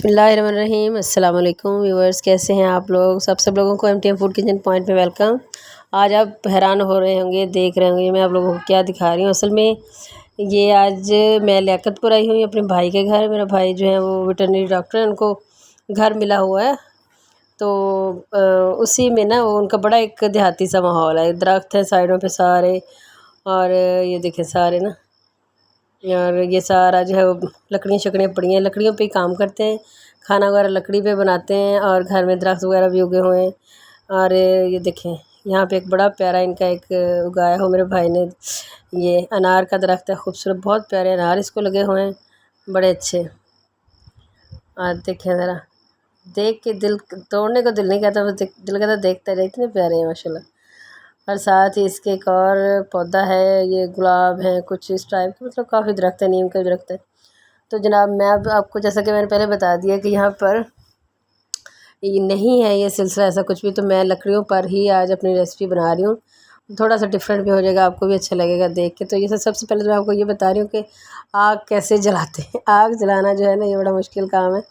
बिस्मिल्लाहिर्रहमानिर्रहीम। अस्सलाम वालेकुम व्यूअर्स, कैसे हैं आप लोग? सब लोगों को एमटीएम फूड किचन पॉइंट पे वेलकम। आज आप हैरान हो रहे होंगे, देख रहे होंगे मैं आप लोगों को क्या दिखा रही हूँ। असल में ये आज मैं लियाकतपुर आई हुई अपने भाई के घर। मेरा भाई जो है वो वेटरनरी डॉक्टर है, उनको घर मिला हुआ है। तो उसी में ना वो उनका बड़ा एक देहाती सा माहौल है, दरख्त है साइडों पे सारे, और ये देखें सारे ना, और ये सारा जो है वो लकड़ियाँ शकड़ियाँ पड़ी हैं, लकड़ियों पे ही काम करते हैं, खाना वगैरह लकड़ी पे बनाते हैं, और घर में दरख्त वगैरह भी उगे हुए हैं। और ये देखें यहाँ पे एक बड़ा प्यारा इनका एक उगाया हो मेरे भाई ने, ये अनार का दरख्त है, खूबसूरत बहुत प्यारे अनार इसको लगे हुए हैं, बड़े अच्छे। और देखें ज़रा, देख के दिल तोड़ने को दिल नहीं कहता, बस दिल कहता देखते रहे, इतने प्यारे हैं माशाल्लाह। और साथ ही इसके एक और पौधा है, ये गुलाब है कुछ इस टाइप के, मतलब काफ़ी दरख्त है, नीम का दरख्त है। तो जनाब मैं अब आपको, जैसा कि मैंने पहले बता दिया कि यहाँ पर ये नहीं है ये सिलसिला ऐसा कुछ भी, तो मैं लकड़ियों पर ही आज अपनी रेसिपी बना रही हूँ। थोड़ा सा डिफरेंट भी हो जाएगा, आपको भी अच्छा लगेगा देख के। तो ये सबसे पहले तो मैं आपको ये बता रही हूँ कि आग कैसे जलाते हैं। आग जलाना जो है ना, ये बड़ा मुश्किल काम है,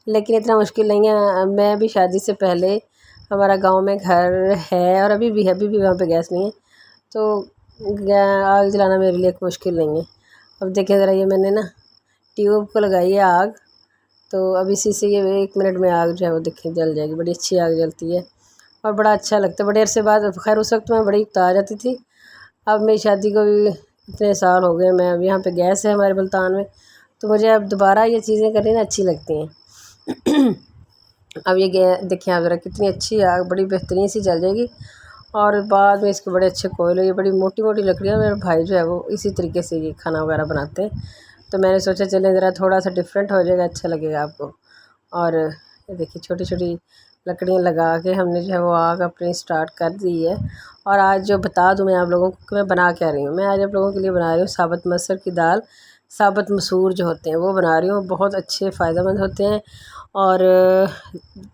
लेकिन इतना मुश्किल नहीं है। मैं भी शादी से पहले, हमारा गांव में घर है और अभी भी वहाँ पे गैस नहीं है, तो आग जलाना मेरे लिए कोई मुश्किल नहीं है। अब देखें ज़रा, ये मैंने ना ट्यूब को लगाई है आग, तो अब इसी से ये 1 मिनट में आग जो है वो देखें जल जाएगी। बड़ी अच्छी आग जलती है और बड़ा अच्छा लगता है। बड़े अरसे बाद, खैर उस वक्त मैं बड़ी उकता जाती थी, अब मेरी शादी को भी इतने साल हो गए, मैं अब यहाँ पे गैस है हमारे मुल्तान में, तो मुझे अब दोबारा ये चीज़ें करनी ना अच्छी लगती हैं। अब ये देखिए आप ज़रा, कितनी अच्छी आग बड़ी बेहतरीन सी जल जाएगी, और बाद में इसके बड़े अच्छे कोयले, ये बड़ी मोटी मोटी लकड़ियाँ, मेरे भाई जो है वो इसी तरीके से ये खाना वगैरह बनाते हैं। तो मैंने सोचा चलें ज़रा थोड़ा सा डिफरेंट हो जाएगा, अच्छा लगेगा आपको। और ये देखिए छोटी छोटी लकड़ियाँ लगा के हमने जो है वो आग अपनी स्टार्ट कर दी है। और आज जो बता दूँ मैं आप लोगों को कि मैं बना क्या रही हूँ, मैं आज आप लोगों के लिए बना रही हूँ साबुत मसूर की दाल। साबुत मसूर जो होते हैं वो बना रही हूँ, बहुत अच्छे फ़ायदेमंद होते हैं, और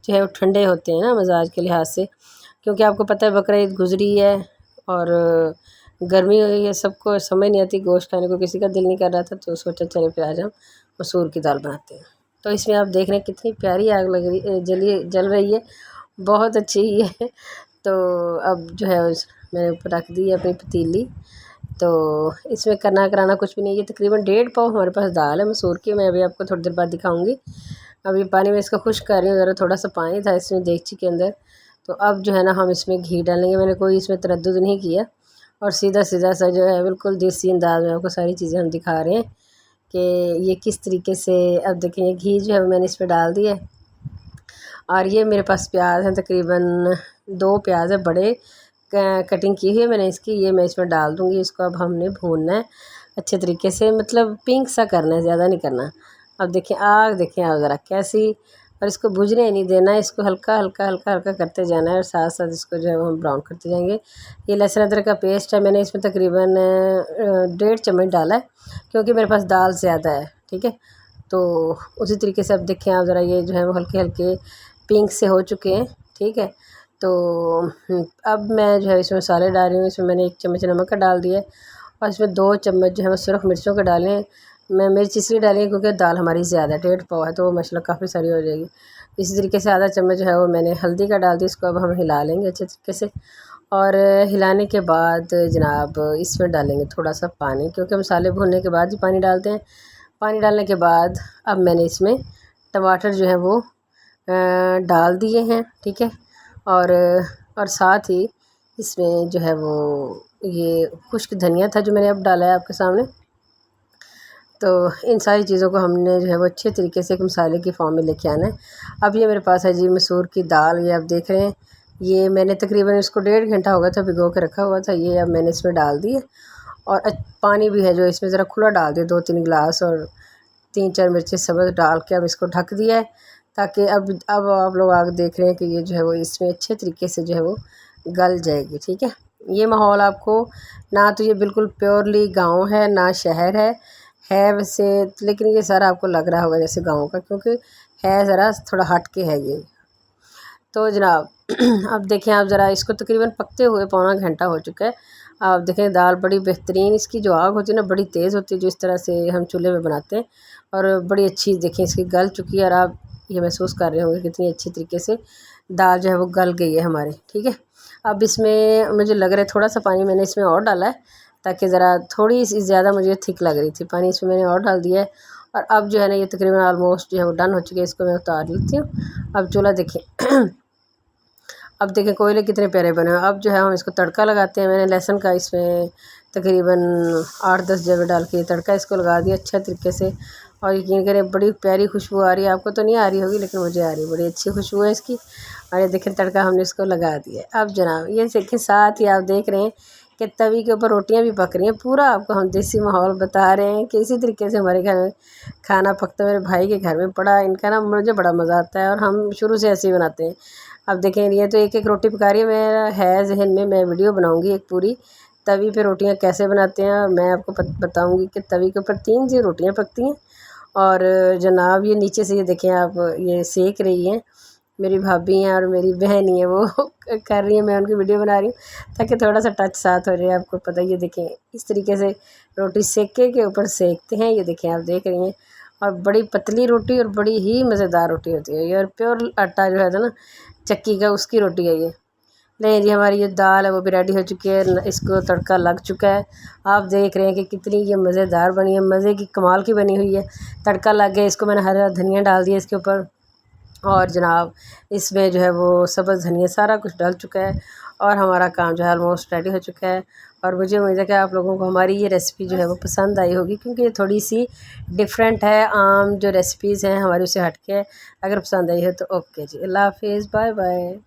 जो है वो ठंडे होते हैं ना मिजाज के लिहाज से, क्योंकि आपको पता है बकरा ईद गुजरी है और गर्मी हुई है, सबको समझ नहीं आती, गोश्त खाने को किसी का दिल नहीं कर रहा था, तो सोचा चले फिर आज हम मसूर की दाल बनाते हैं। तो इसमें आप देख रहे हैं कितनी प्यारी आग लग रही जल रही है, बहुत अच्छी ही है। तो अब जो है मैंने ऊपर रख दी है अपनी पतीली, तो इसमें करना कराना कुछ भी नहीं। ये तकरीबन 1.5 पाव हमारे पास दाल है मसूर की, मैं अभी आपको थोड़ी देर बाद दिखाऊंगी। अभी पानी में इसका खुश्क कर रही हूँ, ज़रा थोड़ा सा पानी था इसमें देगची के अंदर। तो अब जो है ना हम इसमें घी डालेंगे, मैंने कोई इसमें तरद्दुद नहीं किया, और सीधा सीधा सा जो है बिल्कुल देसी अंदाज में आपको सारी चीज़ें हम दिखा रहे हैं कि ये किस तरीके से। अब देखें ये घी जो है मैंने इसमें डाल दिया है, और ये मेरे पास प्याज हैं, तकरीबन 2 प्याज है बड़े, कटिंग की हुई है मैंने इसकी, ये मैं इसमें डाल दूँगी। इसको अब हमने भूनना है अच्छे तरीके से, मतलब पिंक सा करना है, ज़्यादा नहीं करना। अब देखें आग, देखें आप ज़रा कैसी, और इसको बुझने नहीं देना है, इसको हल्का हल्का हल्का हल्का करते जाना है, और साथ साथ इसको जो है हम ब्राउन करते जाएंगे। ये लहसुन अदरक का पेस्ट है, मैंने इसमें तकरीबन 1.5 चम्मच डाला है, क्योंकि मेरे पास दाल ज़्यादा है, ठीक है। तो उसी तरीके से अब देखें आप ज़रा, ये जो है वो हल्के हल्के पिंक से हो चुके हैं, ठीक है। तो अब मैं जो है इसमें मसाले डाल रही हूँ। इसमें मैंने 1 चम्मच नमक का डाल दिया है, और इसमें 2 चम्मच जो है वो सुरख मिर्चों के डाले हैं। मैं मिर्च इसलिए डाली है क्योंकि दाल हमारी ज़्यादा है, 1.5 पाव है, तो वो माशाल्लाह काफ़ी सारी हो जाएगी। इसी तरीके से आधा चम्मच जो है वो मैंने हल्दी का डाल दिया। इसको अब हम हिला लेंगे अच्छे तरीके से, और हिलाने के बाद जनाब इसमें डालेंगे थोड़ा सा पानी, क्योंकि मसाले भूनने के बाद ही पानी डालते हैं। पानी डालने के बाद अब मैंने इसमें टमाटर जो है वो डाल दिए हैं, ठीक है। और साथ ही इसमें जो है वो ये खुश्क धनिया था जो मैंने अब डाला है आपके सामने। तो इन सारी चीज़ों को हमने जो है वो अच्छे तरीके से एक मसाले की फॉर्म में लेके आना है। अब ये मेरे पास है जी मसूर की दाल, ये आप देख रहे हैं, ये मैंने तकरीबन इसको 1.5 घंटा हो गया था भिगो के रखा हुआ था, ये अब मैंने इसमें डाल दिया। और पानी भी है जो इसमें ज़रा खुला डाल दिया, 2-3 गिलास, और 3-4 मिर्ची सब्ज़ डाल के अब इसको ढक दिया है, ताकि अब आप लोग आगे देख रहे हैं कि ये जो है वो इसमें अच्छे तरीके से जो है वो गल जाएगी, ठीक है। ये माहौल आपको, ना तो ये बिल्कुल प्योरली गांव है ना शहर है वैसे, लेकिन ये सारा आपको लग रहा होगा जैसे गांव का, क्योंकि है ज़रा थोड़ा हट के है ये। तो जनाब अब देखें आप ज़रा, इसको तकरीबन पकते हुए 1.25 घंटा हो चुका है। आप देखें दाल बड़ी बेहतरीन, इसकी जो आग होती है ना बड़ी तेज़ होती है, जो इस तरह से हम चूल्हे पे बनाते हैं, और बड़ी अच्छी देखें इसकी गल चुकी है। और आप ये महसूस कर रहे होंगे कितनी अच्छी तरीके से दाल जो है वो गल गई है हमारी। ठीक है, अब इसमें मुझे लग रहा है थोड़ा सा पानी मैंने इसमें और डाला है ताकि ज़रा थोड़ी सी ज़्यादा मुझे थिक लग रही थी, पानी इसमें मैंने और डाल दिया है। और अब जो है ना ये तकरीबन ऑलमोस्ट जो है वो डन हो चुकी है, इसको मैं उतार लेती हूँ। अब चूल्हा देखें अब देखें कोयले कितने प्यारे बने हैं। अब जो है हम इसको तड़का लगाते हैं। मैंने लहसुन का इसमें तकरीबन 8-10 जवे डाल के तड़का इसको लगा दिया अच्छा तरीके से। और यकीन करें बड़ी प्यारी खुशबू आ रही है, आपको तो नहीं आ रही होगी लेकिन मुझे आ रही है, बड़ी अच्छी खुशबू है इसकी। और ये देखें तड़का हमने इसको लगा दिया। अब जनाब ये देखें साथ ही आप देख रहे हैं कि तवी के ऊपर रोटियां भी पक रही हैं। पूरा आपको हम देसी माहौल बता रहे हैं कि इसी तरीके से हमारे घर में खाना पकता है। मेरे भाई के घर में बड़ा इनका ना मुझे बड़ा मज़ा आता है और हम शुरू से ऐसे ही बनाते हैं। अब देखें ये तो एक एक रोटी पका रही है, मेरा है जहन में मैं वीडियो बनाऊंगी एक पूरी तवी पे रोटियां कैसे बनाते हैं, और मैं आपको बताऊंगी कि तवी के ऊपर 3 सी रोटियां पकती हैं। और जनाब ये नीचे से ये देखें आप ये सेक रही हैं, मेरी भाभी हैं और मेरी बहन ही है वो कर रही है, मैं उनकी वीडियो बना रही हूँ ताकि थोड़ा सा टच साथ हो जाए। आपको पता ही, ये देखें इस तरीके से रोटी सेके के ऊपर सेकते हैं। ये देखें आप देख रही हैं, और बड़ी पतली रोटी और बड़ी ही मज़ेदार रोटी होती है ये, और प्योर आटा जो है ना चक्की का उसकी रोटी है ये। नहीं जी, हमारी ये दाल है वो भी रेडी हो चुकी है, इसको तड़का लग चुका है। आप देख रहे हैं कि कितनी ये मज़ेदार बनी है, मज़े की कमाल की बनी हुई है। तड़का लग गया, इसको मैंने हरा धनिया डाल दिया इसके ऊपर, और जनाब इसमें जो है वो सब्ज़ धनिया सारा कुछ डल चुका है और हमारा काम जो है ऑलमोस्ट रेडी हो चुका है। और मुझे उम्मीद है कि आप लोगों को हमारी ये रेसिपी जो है वो पसंद आई होगी, क्योंकि ये थोड़ी सी डिफरेंट है, आम जो रेसिपीज़ हैं हमारी उससे हट के है। अगर पसंद आई हो तो ओके जी, अल्लाह हाफिज़, बाय बाय।